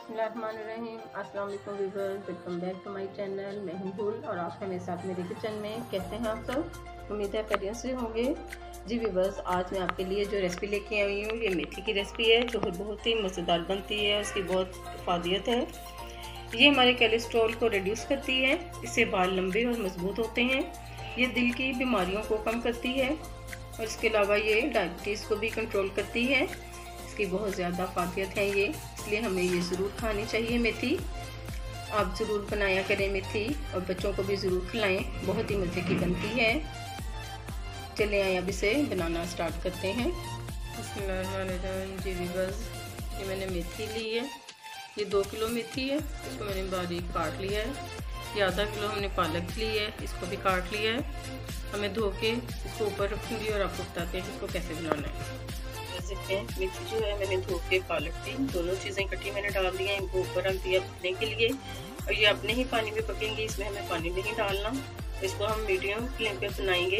बिस्मिल्लाहिर्रहमानिर्रहीम। अस्सलाम वालेकुम viewers, welcome back to my channel. मैं हूं भूल और आप हैं मेरे साथ मेरे किचन में। कैसे हैं आप सब? उम्मीद है खैरियत से होंगे। जी व्यूअर्स, आज मैं आपके लिए जो रेसिपी लेके आई हूँ ये मेथी की रेसिपी है जो बहुत ही मज़ेदार बनती है। उसकी बहुत फ़ायदियत है। ये हमारे कोलेस्ट्रॉल को रिड्यूस करती है, इससे बाल लंबे और मजबूत होते हैं। ये दिल की बीमारियों को कम करती है और इसके अलावा ये डायबिटीज़ को भी कंट्रोल करती है। इसकी बहुत ज़्यादा फ़ायदियत है ये, इसलिए हमें ये ज़रूर खानी चाहिए मेथी। आप ज़रूर बनाया करें मेथी और बच्चों को भी ज़रूर खिलाएं, बहुत ही मज़े की बनती है। चलिए आइए अब इसे बनाना स्टार्ट करते हैं। जी व्यूअर्स, ये मैंने मेथी ली है। ये 2 किलो मेथी है, इसको मैंने बारीक काट लिया है। ये आधा किलो हमने पालक ली है, इसको भी काट लिया है। हमें धो के इसको ऊपर रखूँगी और आपको बताते हैं इसको कैसे बनाना है। देखते हैं मेथी जो है मैंने धो के पालक भी दोनों चीज़ें इकट्ठी मैंने डाल दी हैं। इनको ऊपर रख दिया पकने के लिए और ये अपने ही पानी में पकेंगे, इसमें हमें पानी नहीं डालना। इसको हम मीडियम फ्लेम पे बनाएंगे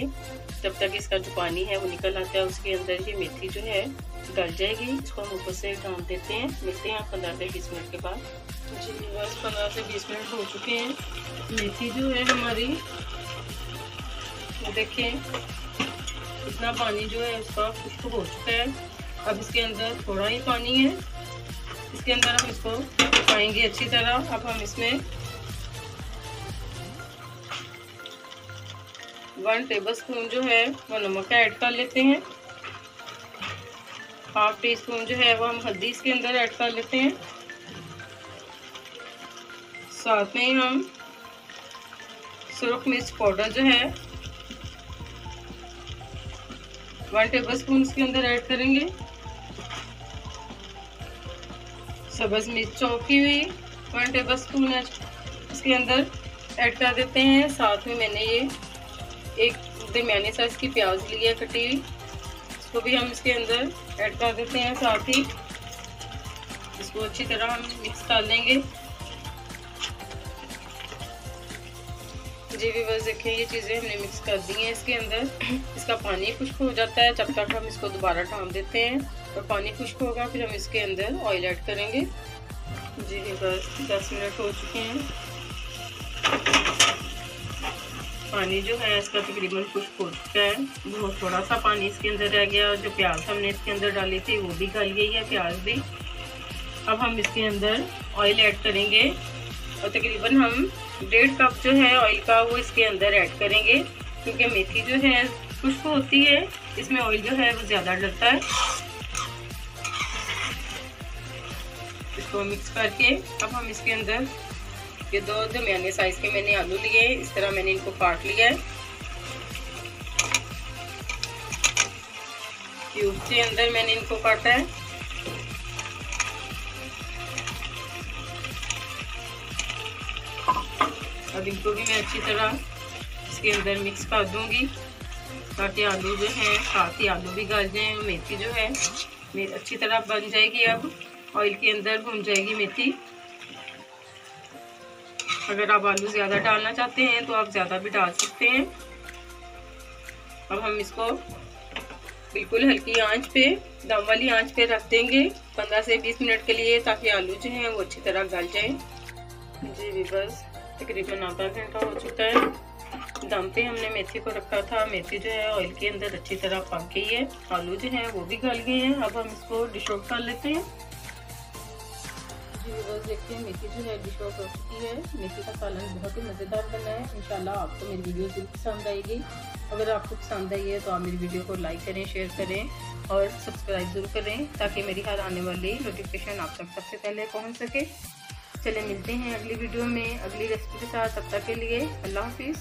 जब तक इसका जो पानी है वो निकल आता है। उसके अंदर ये मेथी जो है गल जाएगी। इसको हम ऊपर से ढाँप देते हैं। मिलते हैं 15 से 20 मिनट के बाद। जी बस 15 से 20 मिनट हो चुके हैं। मेथी जो है हमारी, देखें इतना पानी जो है इसका खुश्क हो चुका है। अब इसके अंदर थोड़ा ही पानी है, इसके अंदर हम इसको पकाएंगे अच्छी तरह। अब हम इसमें 1 टेबलस्पून जो है वो नमक ऐड कर लेते हैं। 1/2 टीस्पून जो है वो हम हल्दी इसके अंदर ऐड कर लेते हैं। साथ में हम सुरख मिर्च पाउडर जो है 1 टेबलस्पून इसके अंदर ऐड करेंगे। सब्ज़ मिर्च चॉप की हुई 1 टेबलस्पून इसके अंदर ऐड कर देते हैं। साथ में मैंने ये एक दरमियानी साइज की प्याज ली है कटी हुई, इसको भी हम इसके अंदर ऐड कर देते हैं। साथ ही इसको अच्छी तरह हम मिक्स कर लेंगे। जी व्यूअर्स, देखिए ये चीज़ें हमने मिक्स कर दी हैं इसके अंदर। इसका पानी खुश्क हो जाता है, जब तक हम इसको दोबारा ढाँप देते हैं और पानी खुश्क होगा फिर हम इसके अंदर ऑयल ऐड करेंगे। जी व्यूअर्स, 10 मिनट हो चुके हैं। पानी जो है इसका तकरीबन खुश्क हो चुका है। बहुत थोड़ा सा पानी इसके अंदर रह गया। जो प्याज हमने इसके अंदर डाली थी वो भी गल गई है, प्याज भी। अब हम इसके अंदर ऑयल ऐड करेंगे और तकरीबन हम 1.5 कप जो है ऑयल का वो इसके अंदर ऐड करेंगे, क्योंकि मेथी जो है खुश्क होती है, इसमें ऑयल जो है वो ज़्यादा डलता है। इसको मिक्स करके अब हम इसके अंदर ये 2 दरमियाने साइज के मैंने आलू लिए, इस तरह मैंने इनको काट लिया है। क्यूब के अंदर मैंने इनको काटा है। अब इनको भी मैं अच्छी तरह इसके अंदर मिक्स कर दूंगी ताकि आलू जो है साथ ही आलू भी गल जाएं। मेथी जो है अच्छी तरह बन जाएगी। अब ऑयल के अंदर भून जाएगी मेथी। अगर आप आलू ज़्यादा डालना चाहते हैं तो आप ज़्यादा भी डाल सकते हैं। अब हम इसको बिल्कुल हल्की आंच पे, दम वाली आंच पे रख देंगे 15 से 20 मिनट के लिए, ताकि आलू जो हैं वो अच्छी तरह गल जाए। जी व्यूअर्स, तकरीबन आधा घंटा हो चुका है। दम पे हमने मेथी को रखा था। मेथी जो है ऑयल के अंदर अच्छी तरह पक गई है, आलू जो है वो भी गल गए हैं। अब हम इसको डिश आउट कर लेते हैं। जी व्यूअर्स, देखिए मेथी जो है डिश आउट हो चुकी है। मेथी का सालन बहुत ही मज़ेदार बना है। इंशाल्लाह आपको मेरी वीडियो जरूर पसंद आएगी। अगर आपको पसंद आई है तो आप मेरी वीडियो को लाइक करें, शेयर करें और सब्सक्राइब जरूर करें, ताकि मेरी हर आने वाली नोटिफिकेशन आप तक सबसे पहले पहुँच सके। चले मिलते हैं अगली वीडियो में अगली रेसिपी के साथ। तब तक के लिए अल्लाह हाफिज़।